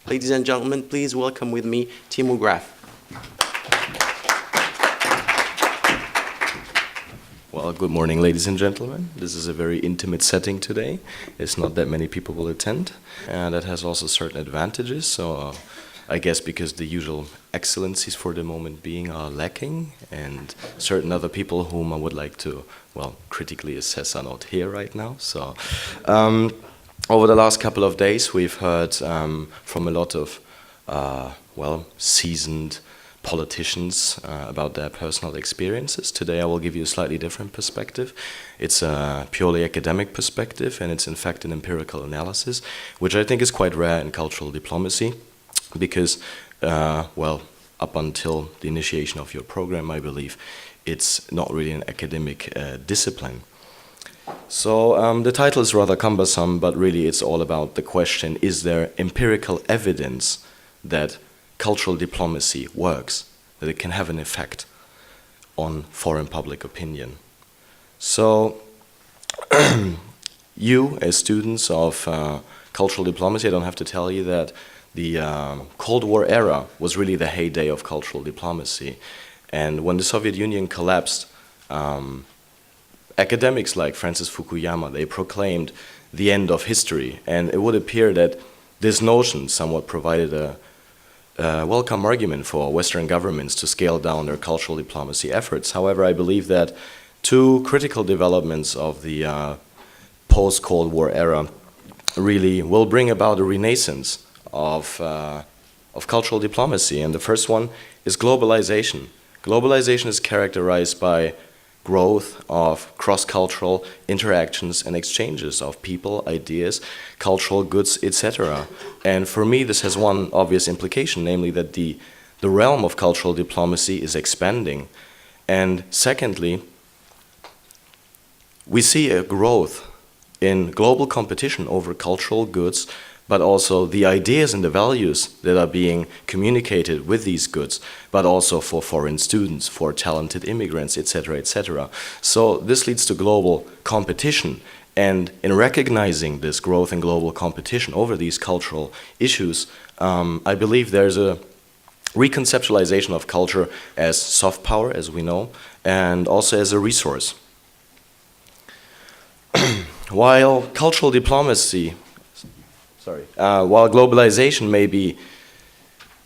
Ladies and gentlemen, please welcome with me Timo Graf. Well, good morning, ladies and gentlemen. This is a very intimate setting today. It's not that many people will attend, and that has also certain advantages. So I guess because the usual excellencies for the moment being are lacking, and certain other people whom I would like to, well, critically assess are not here right now. So over the last couple of days, we've heard from a lot of, seasoned politicians about their personal experiences. Today I will give you a slightly different perspective. It's a purely academic perspective, and it's in fact an empirical analysis, which I think is quite rare in cultural diplomacy, because, up until the initiation of your program, I believe, it's not really an academic discipline. So the title is rather cumbersome, but really it's all about the question, is there empirical evidence that cultural diplomacy works, that it can have an effect on foreign public opinion? So you, as students of cultural diplomacy, I don't have to tell you that the Cold War era was really the heyday of cultural diplomacy. And when the Soviet Union collapsed, academics like Francis Fukuyama, they proclaimed the end of history. And it would appear that this notion somewhat provided a welcome argument for Western governments to scale down their cultural diplomacy efforts. However, I believe that two critical developments of the post-Cold War era really will bring about a renaissance of cultural diplomacy. And the first one is globalization. Globalization is characterized by growth of cross-cultural interactions and exchanges of people, ideas, cultural goods, etc. And for me, this has one obvious implication, namely that the realm of cultural diplomacy is expanding. And secondly, we see a growth in global competition over cultural goods, but also the ideas and the values that are being communicated with these goods, but also for foreign students, for talented immigrants, etc., etc. So this leads to global competition, and in recognizing this growth in global competition over these cultural issues, I believe there's a reconceptualization of culture as soft power, as we know, and also as a resource. While cultural diplomacy while globalization may be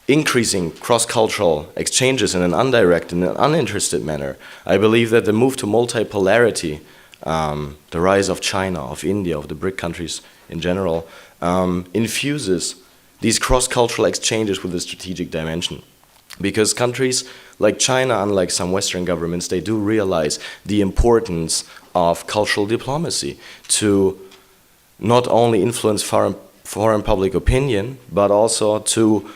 increasing cross-cultural exchanges in an undirected and uninterested manner, I believe that the move to multipolarity, the rise of China, of India, of the BRIC countries in general, infuses these cross-cultural exchanges with a strategic dimension. Because countries like China, unlike some Western governments, they do realize the importance of cultural diplomacy to not only influence foreign public opinion, but also to,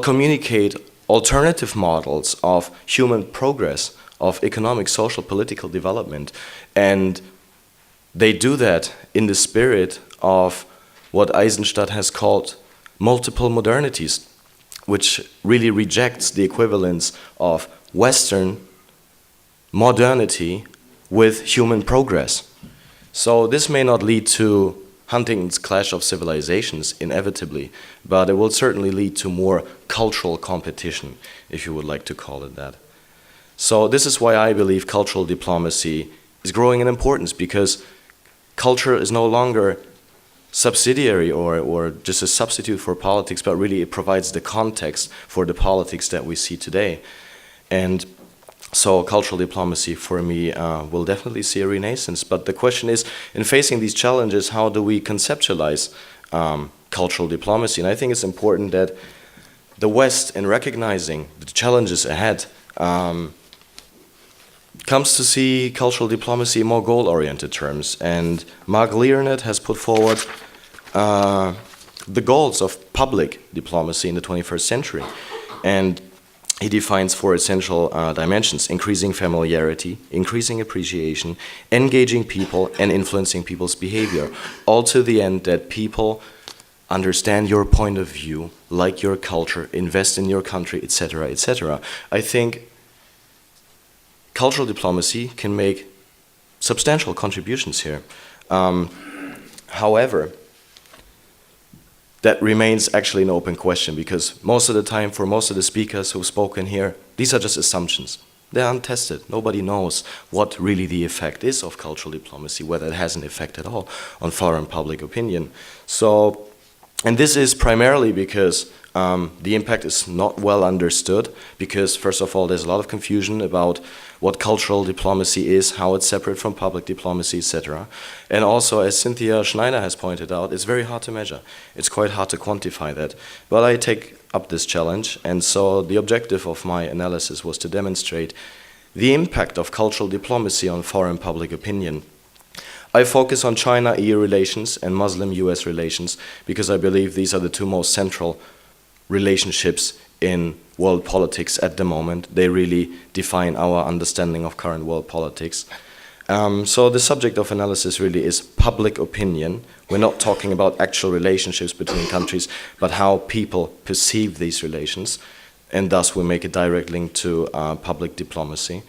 communicate alternative models of human progress, of economic, social, political development. And they do that in the spirit of what Eisenstadt has called multiple modernities, which really rejects the equivalence of Western modernity with human progress. So this may not lead to Huntington's clash of civilizations, inevitably, but it will certainly lead to more cultural competition, if you would like to call it that. So this is why I believe cultural diplomacy is growing in importance, because culture is no longer subsidiary or just a substitute for politics, but really it provides the context for the politics that we see today. And so cultural diplomacy, for me, will definitely see a renaissance. But the question is, in facing these challenges, how do we conceptualize cultural diplomacy? And I think it's important that the West, in recognizing the challenges ahead, comes to see cultural diplomacy in more goal-oriented terms. And Mark Learned has put forward the goals of public diplomacy in the 21st century. And he defines four essential dimensions: increasing familiarity, increasing appreciation, engaging people, and influencing people's behavior. All to the end that people understand your point of view, like your culture, invest in your country, etc., etc. I think cultural diplomacy can make substantial contributions here. However, that remains actually an open question, because most of the time, for most of the speakers who've spoken here, these are just assumptions. They're untested. Nobody knows what really the effect is of cultural diplomacy, whether it has an effect at all on foreign public opinion. So, and this is primarily because the impact is not well understood, because first of all, there's a lot of confusion about what cultural diplomacy is, how it's separate from public diplomacy, etc. And also, as Cynthia Schneider has pointed out, it's very hard to measure. It's quite hard to quantify that. But I take up this challenge, and so the objective of my analysis was to demonstrate the impact of cultural diplomacy on foreign public opinion. I focus on China-EU relations and Muslim-US relations because I believe these are the two most central relationships in world politics at the moment. They really define our understanding of current world politics. So the subject of analysis really is public opinion. We're not talking about actual relationships between countries, but how people perceive these relations, and thus we make a direct link to public diplomacy.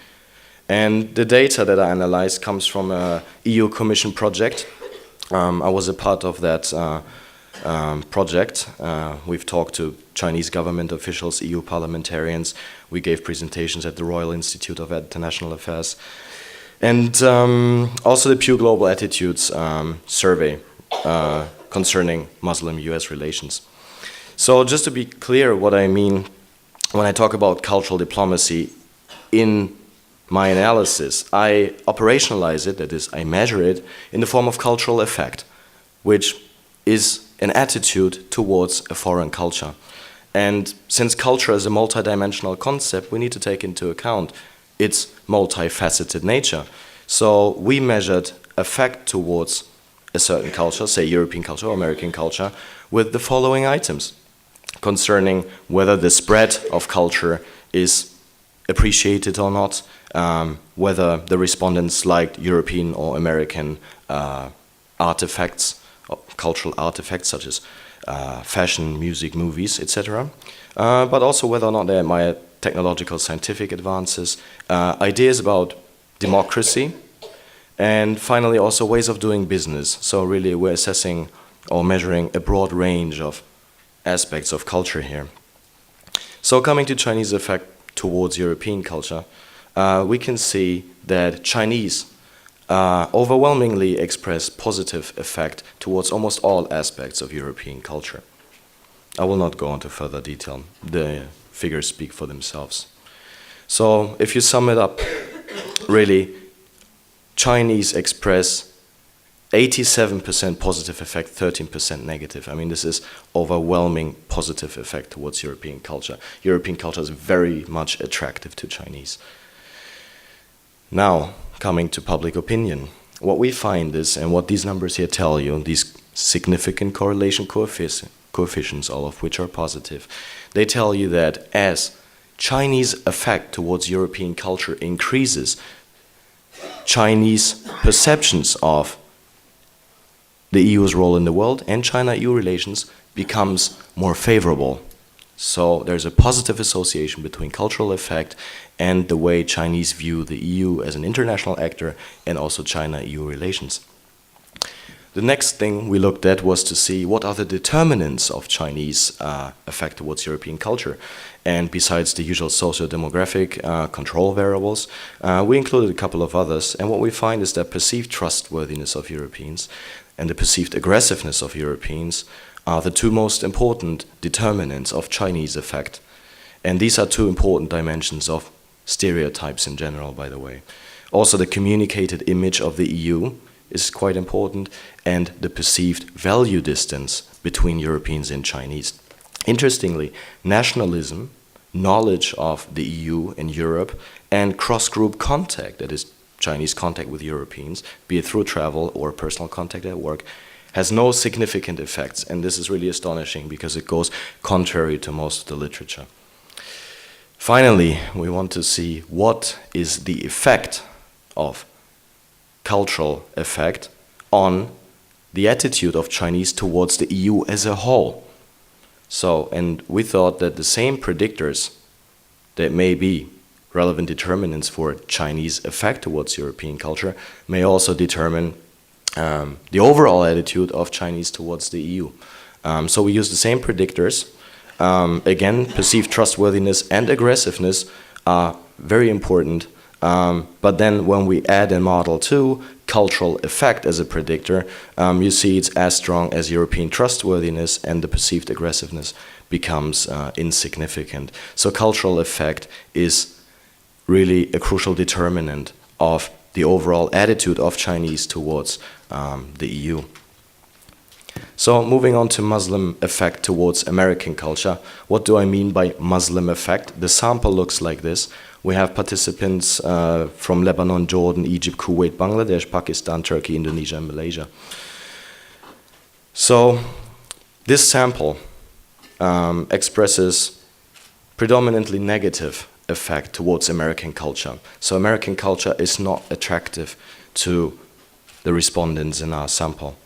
And the data that I analyzed comes from a EU Commission project. I was a part of that project. We've talked to Chinese government officials, EU parliamentarians. We gave presentations at the Royal Institute of International Affairs. And also the Pew Global Attitudes survey concerning Muslim-US relations. So just to be clear what I mean when I talk about cultural diplomacy in my analysis, I operationalize it, that is, I measure it in the form of cultural effect, which is an attitude towards a foreign culture. And since culture is a multidimensional concept, we need to take into account its multifaceted nature. So we measured effect towards a certain culture, say European culture or American culture, with the following items concerning whether the spread of culture is appreciated or not, whether the respondents liked European or American artifacts, cultural artifacts such as fashion, music, movies, etc. But also whether or not they admire technological, scientific advances, ideas about democracy, and finally also ways of doing business. So really we're assessing or measuring a broad range of aspects of culture here. So coming to Chinese effect towards European culture, we can see that Chinese overwhelmingly express positive effect towards almost all aspects of European culture. I will not go into further detail. The figures speak for themselves. So if you sum it up, really, Chinese express 87% positive effect, 13% negative. I mean, this is overwhelming positive effect towards European culture. European culture is very much attractive to Chinese. Now, coming to public opinion. What we find is, and what these numbers here tell you, these significant correlation coefficients, all of which are positive, they tell you that as Chinese effect towards European culture increases, Chinese perceptions of the EU's role in the world and China-EU relations becomes more favorable. So there's a positive association between cultural effect and the way Chinese view the EU as an international actor and also China-EU relations. The next thing we looked at was to see what are the determinants of Chinese effect towards European culture. And besides the usual socio-demographic control variables, we included a couple of others. And what we find is that perceived trustworthiness of Europeans and the perceived aggressiveness of Europeans are the two most important determinants of Chinese effect. And these are two important dimensions of stereotypes in general, by the way. Also, the communicated image of the EU is quite important, and the perceived value distance between Europeans and Chinese. Interestingly, nationalism, knowledge of the EU and Europe, and cross-group contact, that is Chinese contact with Europeans, be it through travel or personal contact at work, has no significant effects. And this is really astonishing because it goes contrary to most of the literature. Finally, we want to see what is the effect of cultural effect on the attitude of Chinese towards the EU as a whole. So, and we thought that the same predictors that may be relevant determinants for Chinese effect towards European culture may also determine the overall attitude of Chinese towards the EU. So we use the same predictors. Again, perceived trustworthiness and aggressiveness are very important. But then when we add in model 2 cultural effect as a predictor, you see it's as strong as European trustworthiness, and the perceived aggressiveness becomes insignificant. So cultural effect is really a crucial determinant of the overall attitude of Chinese towards the EU. So moving on to Muslim effect towards American culture. What do I mean by Muslim effect? The sample looks like this. We have participants from Lebanon, Jordan, Egypt, Kuwait, Bangladesh, Pakistan, Turkey, Indonesia, and Malaysia. So this sample expresses predominantly negative effect towards American culture. So American culture is not attractive to the respondents in our sample.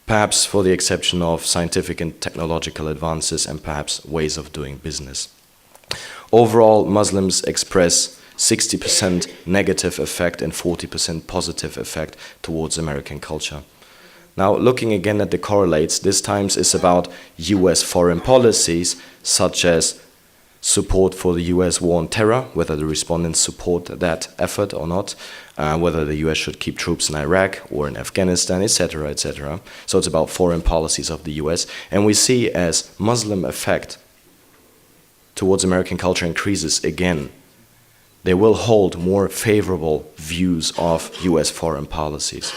Perhaps for the exception of scientific and technological advances and perhaps ways of doing business. Overall, Muslims express 60% negative effect and 40% positive effect towards American culture. Now, looking again at the correlates, this time is about US foreign policies, such as support for the US war on terror, whether the respondents support that effort or not, whether the US should keep troops in Iraq or in Afghanistan, etc., etc. So it's about foreign policies of the US. And we see as Muslim effect towards American culture increases again, they will hold more favorable views of US foreign policies.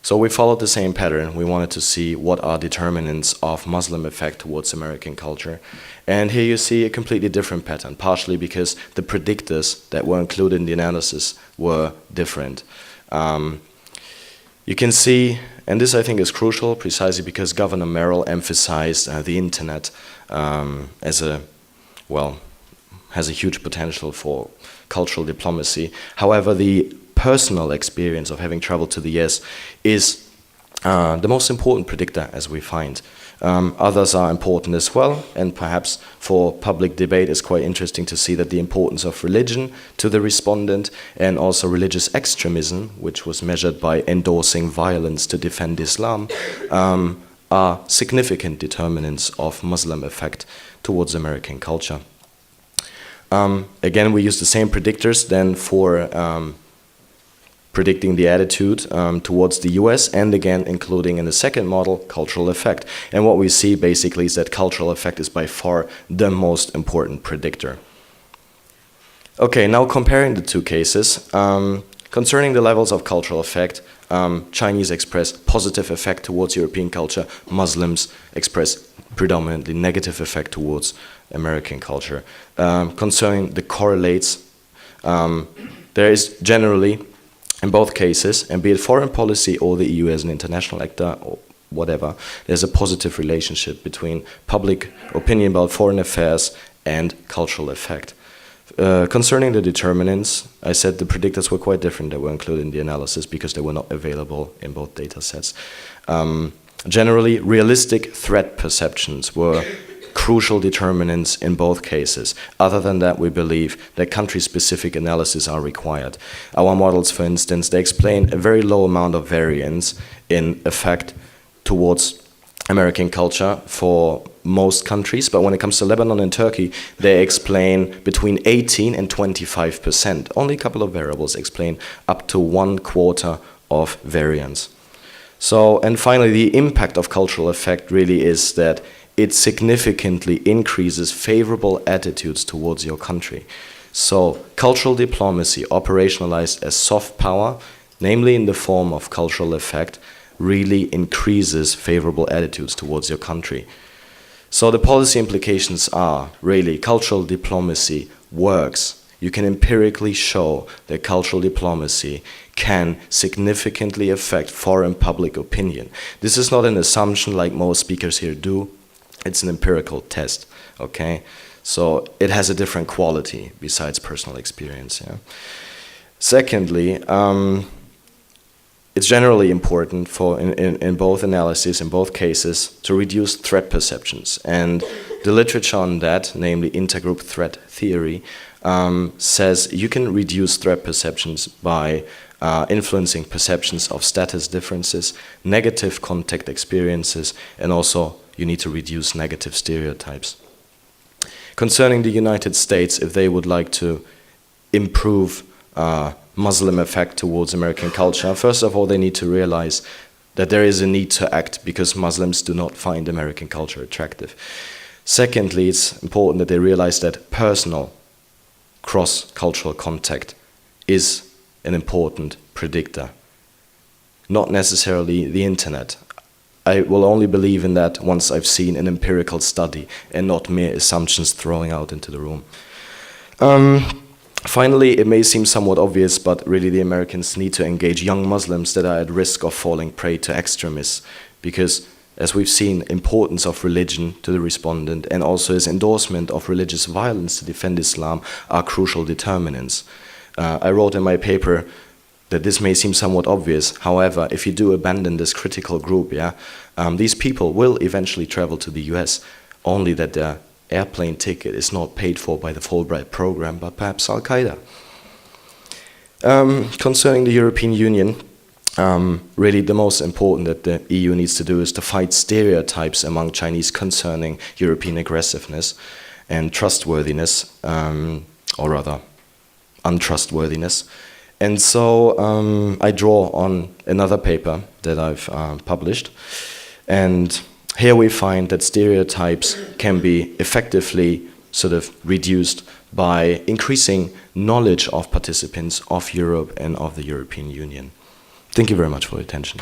So we followed the same pattern. We wanted to see what are determinants of Muslim effect towards American culture. And here you see a completely different pattern, partially because the predictors that were included in the analysis were different. You can see, and this I think is crucial, precisely because Governor Merrill emphasized the internet as a, well, has a huge potential for cultural diplomacy. However, the personal experience of having traveled to the US is the most important predictor, as we find. Others are important as well, and perhaps for public debate it's quite interesting to see that the importance of religion to the respondent and also religious extremism, which was measured by endorsing violence to defend Islam, are significant determinants of Muslim effect towards American culture. Again, we use the same predictors then for predicting the attitude towards the US, and again including in the second model cultural effect. And what we see basically is that cultural effect is by far the most important predictor. Okay, now comparing the two cases, concerning the levels of cultural effect, Chinese express positive effect towards European culture, Muslims express predominantly negative effect towards American culture. Concerning the correlates, there is generally, in both cases, and be it foreign policy or the EU as an international actor or whatever, there's a positive relationship between public opinion about foreign affairs and cultural effect. Concerning the determinants, I said the predictors were quite different that were included in the analysis because they were not available in both data sets. Generally, realistic threat perceptions were crucial determinants in both cases. Other than that, we believe that country-specific analysis are required. Our models, for instance, they explain a very low amount of variance in effect towards American culture for most countries, but when it comes to Lebanon and Turkey, they explain between 18 and 25%. Only a couple of variables explain up to 1/4 of variance. So, and finally, the impact of cultural effect really is that it significantly increases favorable attitudes towards your country. So, cultural diplomacy operationalized as soft power, namely in the form of cultural effect, really increases favorable attitudes towards your country. So the policy implications are really cultural diplomacy works. You can empirically show that cultural diplomacy can significantly affect foreign public opinion. This is not an assumption like most speakers here do. It's an empirical test, okay? So it has a different quality besides personal experience. Yeah? Secondly, it's generally important for in both analyses, in both cases, to reduce threat perceptions. And the literature on that, namely intergroup threat theory, says you can reduce threat perceptions by influencing perceptions of status differences, negative contact experiences, and also you need to reduce negative stereotypes. Concerning the United States, if they would like to improve Muslim effect towards American culture, first of all, they need to realize that there is a need to act because Muslims do not find American culture attractive. Secondly, it's important that they realize that personal cross-cultural contact is an important predictor, not necessarily the internet. I will only believe in that once I've seen an empirical study and not mere assumptions throwing out into the room. Finally, it may seem somewhat obvious, but really the Americans need to engage young Muslims that are at risk of falling prey to extremists, because as we've seen, importance of religion to the respondent and also his endorsement of religious violence to defend Islam are crucial determinants. I wrote in my paper that this may seem somewhat obvious. However, if you do abandon this critical group, these people will eventually travel to the US, only that their airplane ticket is not paid for by the Fulbright program, but perhaps Al-Qaeda. Concerning the European Union, really the most important that the EU needs to do is to fight stereotypes among Chinese concerning European aggressiveness and trustworthiness, or rather untrustworthiness. And so I draw on another paper that I've published, and here we find that stereotypes can be effectively sort of reduced by increasing knowledge of participants of Europe and of the European Union. Thank you very much for your attention.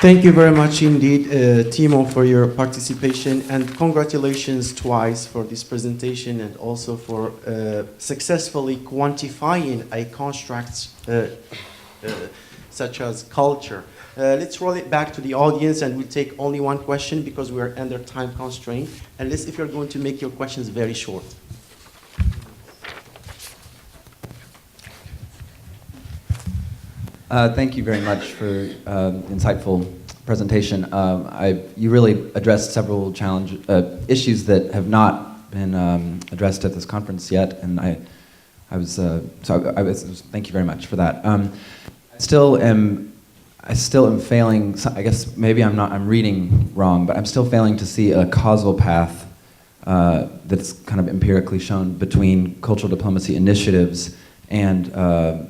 Thank you very much indeed, Timo, for your participation, and congratulations twice for this presentation and also for successfully quantifying a construct such as culture. Let's roll it back to the audience, and we'll take only one question because we are under time constraint, unless if you're going to make your questions very short. Thank you very much for insightful presentation. You really addressed several issues that have not been addressed at this conference yet, and thank you very much for that. I still am failing. I guess maybe I'm reading wrong, but I'm still failing to see a causal path that's kind of empirically shown between cultural diplomacy initiatives and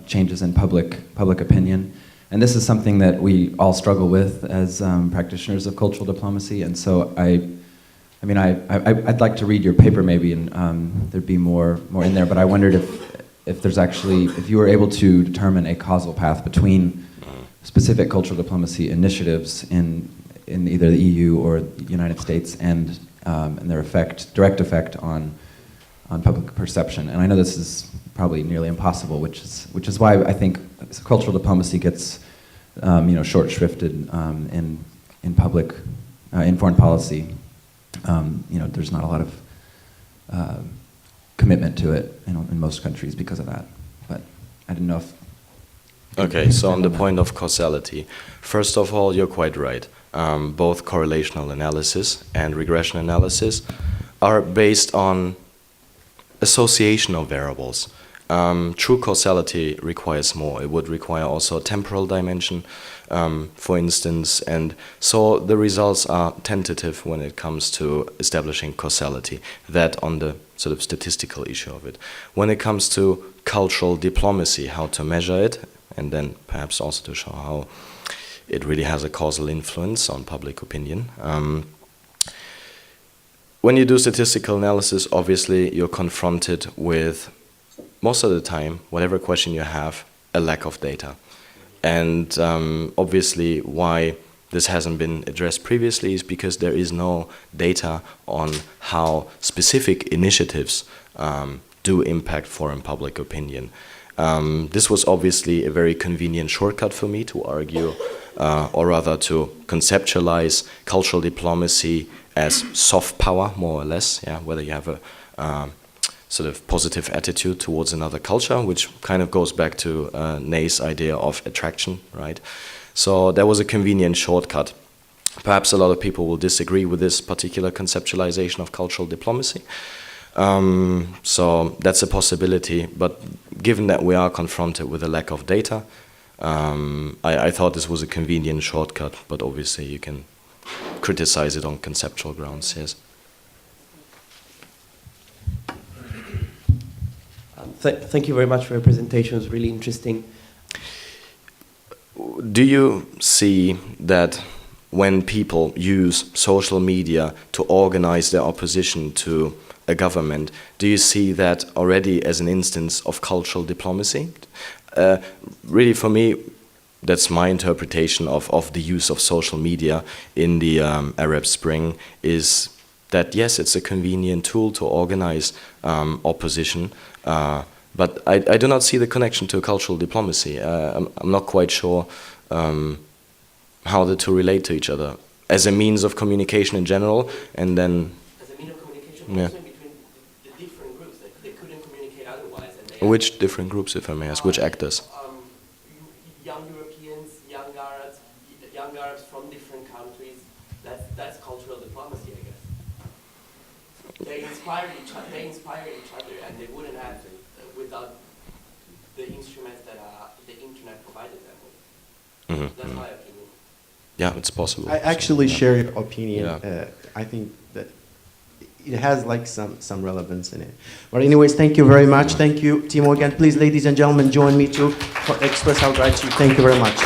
changes in public opinion. And this is something that we all struggle with as practitioners of cultural diplomacy. And so I'd like to read your paper maybe, and there'd be more in there. But I wondered if you were able to determine a causal path between specific cultural diplomacy initiatives in either the EU or the United States and their direct effect on public perception. And I know this is probably nearly impossible, which is why I think cultural diplomacy gets short shrifted in public in foreign policy. There's not a lot of commitment to it in most countries because of that. But I didn't know if. Okay, so on the point of causality, first of all, you're quite right. Both correlational analysis and regression analysis are based on association of variables. True causality requires more. It would require also a temporal dimension, for instance, and so the results are tentative when it comes to establishing causality, that on the sort of statistical issue of it. When it comes to cultural diplomacy, how to measure it, and then perhaps also to show how it really has a causal influence on public opinion. When you do statistical analysis, obviously you're confronted with, most of the time, whatever question you have, a lack of data. And obviously why this hasn't been addressed previously is because there is no data on how specific initiatives do impact foreign public opinion. This was obviously a very convenient shortcut for me to argue, or rather to conceptualize cultural diplomacy as soft power, more or less, whether you have a sort of positive attitude towards another culture, which kind of goes back to Ney's idea of attraction, right? So that was a convenient shortcut. Perhaps a lot of people will disagree with this particular conceptualization of cultural diplomacy. So that's a possibility. But given that we are confronted with a lack of data, I thought this was a convenient shortcut. But obviously, you can criticize it on conceptual grounds. Yes. Thank you very much for your presentation. It was really interesting. Do you see that when people use social media to organize their opposition to a government, do you see that already as an instance of cultural diplomacy? Really, for me, that's my interpretation of the use of social media in the Arab Spring, is that yes, it's a convenient tool to organize opposition, but I do not see the connection to cultural diplomacy. I'm not quite sure how the two relate to each other as a means of communication in general, and then As a means of communication, yeah. also between the different groups, they couldn't communicate otherwise. And they Which different groups, if I may ask, which actors? Young Europeans, young Arabs from different countries. That's cultural diplomacy, I guess. They inspire each other, and they wouldn't have without the instruments that the internet provided them with. Mhm, That's mhm. my opinion. Yeah, it's possible. I actually So, yeah. share your opinion. Yeah. I think that it has like some relevance in it. But anyways, thank you very much. Thank you, Timo, again. Please, ladies and gentlemen, join me to express our gratitude. Thank you very much.